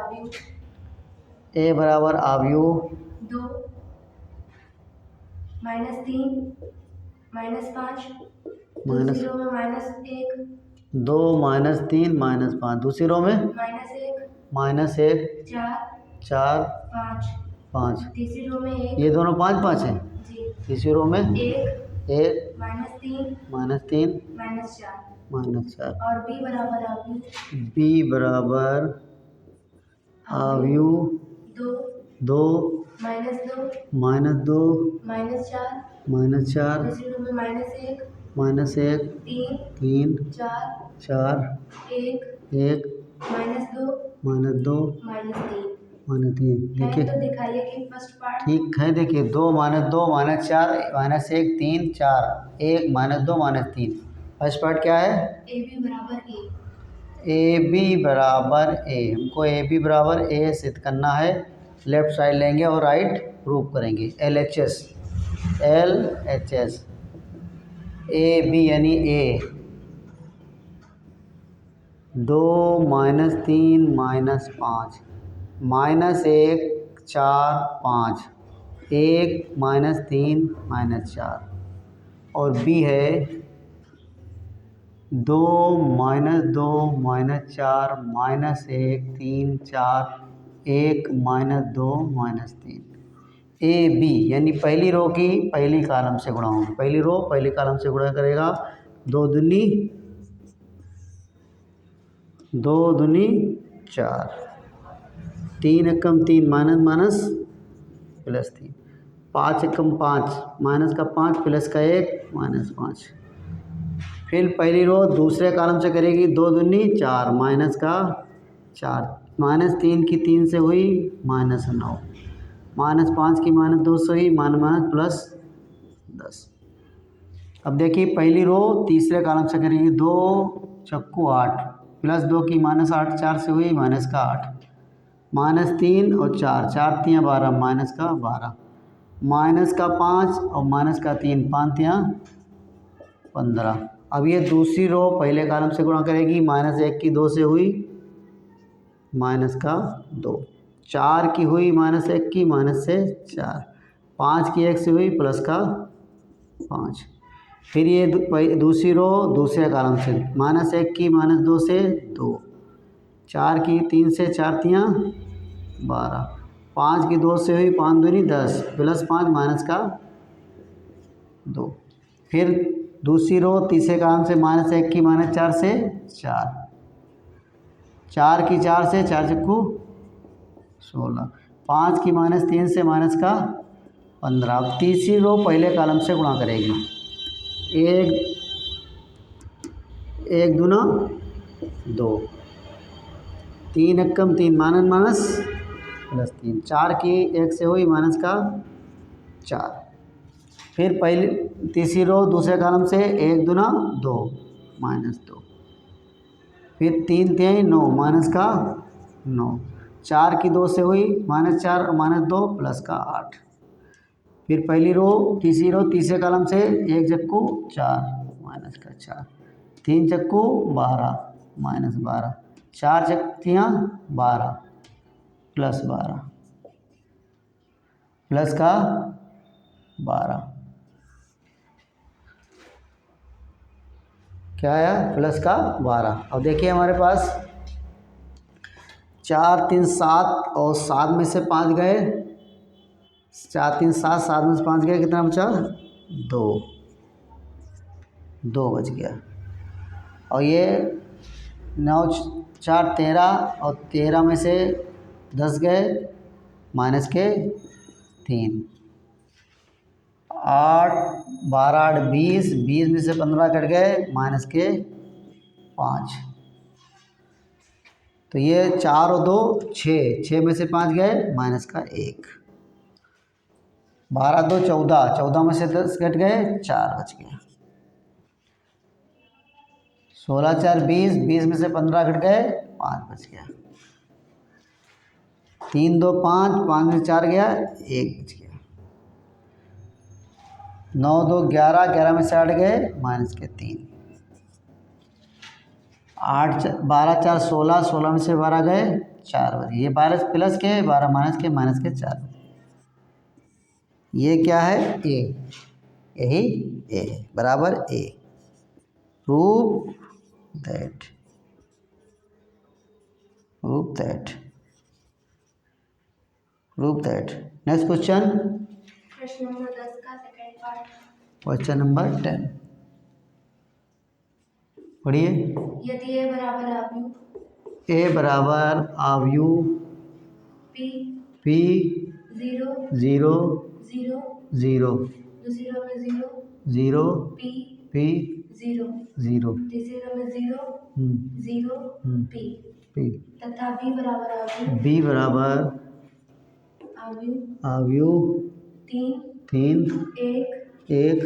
आव्यूह। ए बराबर आव्यूह 2 -3 -5 दूसरी रो में -1 2 -3 -5 दूसरी रो में -1 -1 4 4 5 5 तीसरी रो में 1 ये दोनों 5 5 हैं। जी तीसरी रो में 1 1 -3 -3 -4 -4 और b बराबर आव्यूह। बी बराबर आव्यूह 2 2 -2 -2 -4 -4 दूसरी रो में -1 -1 3 3 4 4 1 1 -2 -2 -3 देखिए तो दिखाइए कि फर्स्ट पार्ट ठीक है। देखिए 2 -2 -4 -1 3 4 1 -2 -3 फर्स्ट पार्ट क्या है? ए बी बराबर ए। हमको ए बी बराबर ए सिद्ध करना है। लेफ्ट साइड लेंगे और राइट प्रूव करेंगे। LHS ए बी यानी ए 2 -3 -5 -1 4 5 1 -3 -4 और बी है 2 -2 -4 -1 3 4 1 -2 -3 ए बी यानी पहली रो की पहली कॉलम से गुणा होगी। पहली रो पहली कॉलम से गुणा करेगा। 2 दूनी 4 3 एकम 3 माइनस प्लस 3 5 एकम 5 माइनस का 5 प्लस का 1 -5। फिर पहली रो दूसरे कॉलम से करेगी। 2 दूनी 4 माइनस का 4 -3 की 3 से हुई -9 -5 की -2 से हुई प्लस 10। अब देखिए पहली रो तीसरे कॉलम से करेगी। 2 चक्कू 8 प्लस 2 की -8 4 से हुई -8 -3 और 4 4 तियाँ 12 -12 -5 और -3 5 तियाँ 15। अब ये दूसरी रो पहले कॉलम से गुणा करेगी। -1 की 2 से हुई -2 4 की हुई -1 की से 4 5 की 1 से हुई +5। फिर ये दूसरी रो दूसरे कॉलम से -1 की -2 से 2 4 की 3 से 4 तियाँ 12 5 की 2 से हुई 5 दूनी 10 +5 -2। फिर दूसरी रो तीसरे कॉलम से -1 की -4 से 4 4 की 4 से 4 चक्कू 16 5 की -3 से -15। अब तीसरी रो पहले कॉलम से गुणा करेगी। 1 दूना 2 3 एकम 3 माइनस प्लस 3 4 की 1 से हुई -4। फिर पहली तीसरी रो दूसरे कॉलम से 1 दूना 2 -2 फिर 3 तिहाई 9 -9 4 की 2 से हुई -4 और -2 +8। फिर पहली रो तीसरी रो तीसरे कॉलम से 1 चक्कू 4 -4 3 चक्कू 12 -12 4 चक्तियाँ 12 +12 +12 क्या आया +12। अब देखिए हमारे पास 4 3 7 और 7 में से 5 गए। 4 3 7 7 में से 5 गए कितना बचा 2 बच गया। और ये 9 4 13 और 13 में से 10 गए माइनस के 3 8 12 8 20 20 में से 15 कट गए माइनस के 5। तो ये 4 और 2 6 6 में से 5 गए माइनस का 1 12 2 14 14 में से 10 कट गए 4 बच गया। 16 4 20 20 में से 15 कट गए 5 बच गया। 3 2 5 5 में 4 गया 1 बच गया। 9 2 11 11 में से 8 गए माइनस के 3 12 4 16, 16 में से 12 गए 4 बचे। ये 12 प्लस के 12 माइनस के 4। ये क्या है ए, यही ए है बराबर ए। प्रूव दैट नेक्स्ट क्वेश्चन, प्रश्न नंबर 10 का सेकंड पार्ट। क्वेश्चन नंबर 10 पढ़िए। यदि ए बराबर आव्यूह ए बराबर आव्यूह पी पी 0 0 0 0 दूसरी रो में 0 0 पी पी 0 0 तीसरी रो में 0 0 पी पी तथा बी बराबर आव्यूह बी बराबर आव्यूह 3 1 1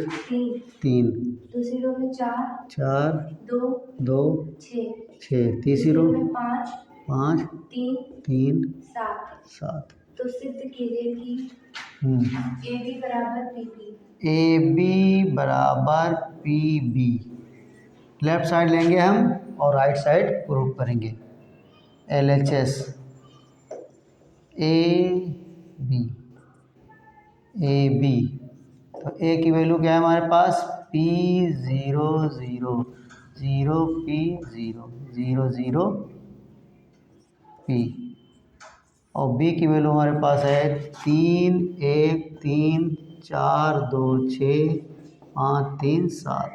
3 दूसरी रो में 4 4 2 2 6 तीसरी रो में 5 5 3 7 7। तो सिद्ध कीजिए कि ए बी बराबर पी बी। ए बी बराबर पी बी। लेफ्ट साइड लेंगे हम और राइट साइड प्रूव करेंगे। LHS ए बी तो ए की वैल्यू क्या है हमारे पास P 0 0 0 P 0 0 0 P और बी की वैल्यू हमारे पास है 3 1 3 4 2 6 5 3 7।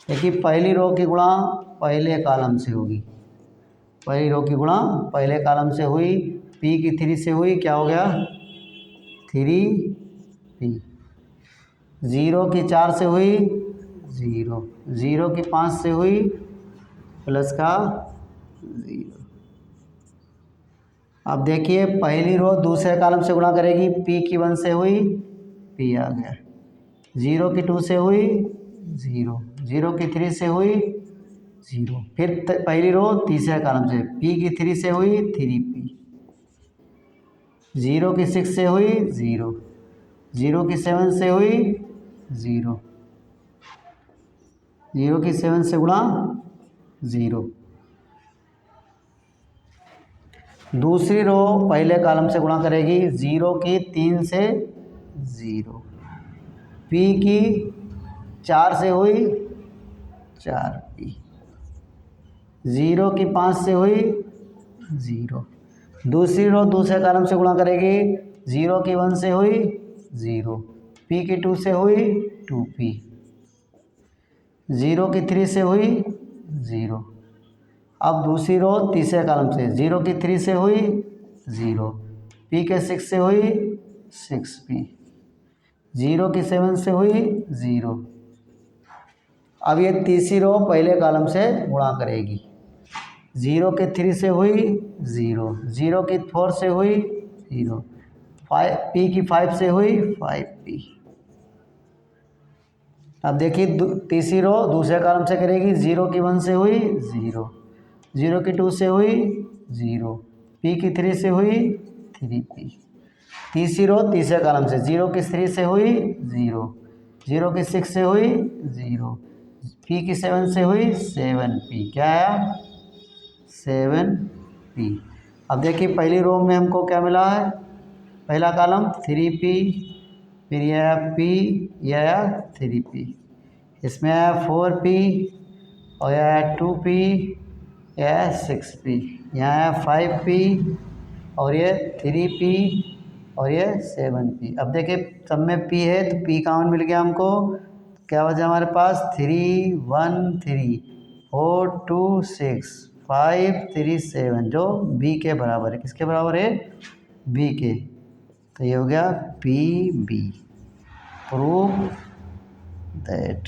देखिए पहली रो की गुणा पहले कॉलम से होगी, पहली रो की गुणा पहले कॉलम से हुई, P की 3 से हुई, क्या हो गया 3P। 0 की 4 से हुई 0, 0 की 5 से हुई प्लस का 0। अब देखिए पहली रो दूसरे कॉलम से गुणा करेगी, P की 1 से हुई P आ गया, 0 की 2 से हुई 0, 0 की 3 से हुई 0, फिर पहली रो तीसरे कॉलम से P की 3 से हुई 3P, 0 की 6 से हुई 0, 0 की 7 से हुई 0, 0 की 7 से गुणा 0। दूसरी रो पहले कॉलम से गुणा करेगी, 0 की 3 से 0, P की 4 से हुई 4P, 0 की 5 से हुई 0। दूसरी रो दूसरे कॉलम से गुणा करेगी, 0 की 1 से हुई 0, P की 2 से हुई 2P, 0 की 3 से हुई 0। अब दूसरी रो तीसरे कॉलम से 0 की 3 से हुई 0, P के 6 से हुई 6P, 0 की 7 से हुई 0। अब ये तीसरी रो पहले कॉलम से गुणा करेगी, 0 के 3 से हुई 0, 0 की 4 से हुई 0, P की 5 से हुई 5P। अब देखिए तीसरी रो दूसरे कॉलम से करेगी, 0 की 1 से हुई 0, 0 की 2 से हुई 0, P की 3 से हुई 3P। तीसरी रो तीसरे कॉलम से 0 की 3 से हुई 0, 0 की 6 से हुई 0, P की 7 से हुई 7P, क्या आया 7P। अब देखिए पहली रो में हमको क्या मिला है, पहला कॉलम 3P, फिर यह आया P, यह आया 3P, इसमें आया 4P और यह आया 2P, यह आया 6P, यहाँ आया 5P और ये 3P और ये 7P। अब देखिए सब में P है तो P कॉमन मिल गया हमको, क्या बचा हमारे पास 3 1 3 4 2 6 5 3 7 जो B के बराबर है, किसके बराबर है B के। तो ये हो गया PB, प्रूव दैट